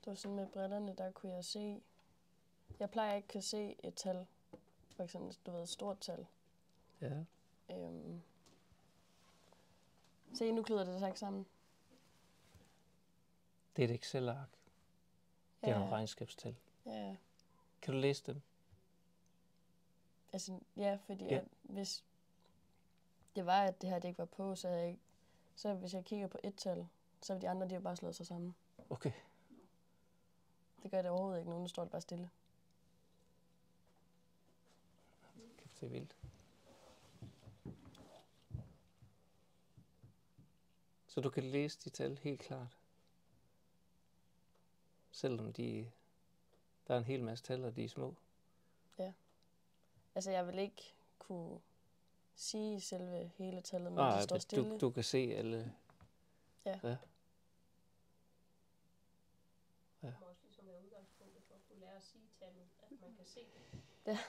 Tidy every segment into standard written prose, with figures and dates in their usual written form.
på sådan med brillerne, der kunne jeg se... Jeg plejer ikke at se et tal. For eksempel, du ved, et stort tal. Ja. Se, nu klyder det sig ikke sammen. Det er et Excel-ark. Det er nogle regnskabstal. Ja. Kan du læse dem? Altså, ja, fordi at hvis det var, at det her det ikke var på, så, havde jeg ikke, så hvis jeg kigger på et tal, så vil de andre, de har bare slået sig sammen. Okay. Det gør det overhovedet ikke. Nogen står det bare stille. Det er vildt. Så du kan læse de tal helt klart? Selvom der er en hel masse tal, og de er små? Ja. Altså, jeg vil ikke kunne sige selve hele tallet, men Nej, det står stille. du kan se alle... Ja. Ja. Det må også ligesom være udgangspunktet for at kunne lære at sige tallet, at man kan se det. Ja.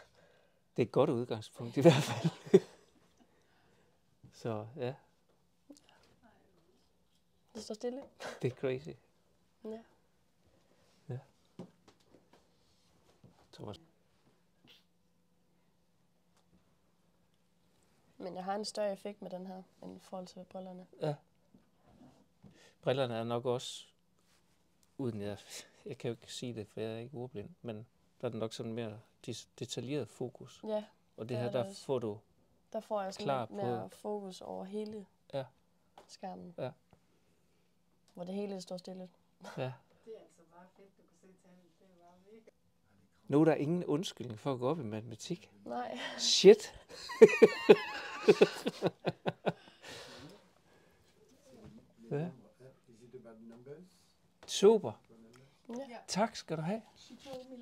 Det er et godt udgangspunkt i hvert fald. Så ja, Det står stille. det er crazy. Ja. Ja. Thomas. Men jeg har en større effekt med den her, end i forhold til brillerne. Ja. Brillerne er nok også, uden jeg kan jo ikke sige det, for jeg er ikke ordblind, men der er nok sådan mere detaljeret fokus. Ja, Og det det her, er det der også. får du der får jeg klar sådan lidt mere fokus over hele skærmen. Ja. Hvor det hele står stille. Ja. Det er altså meget fedt, du kan se tallet. Det er bare mega. Nu er der ingen undskyldning for at gå op i matematik. Nej. Shit! Ja. Super. Ja. Tak skal du have. She told me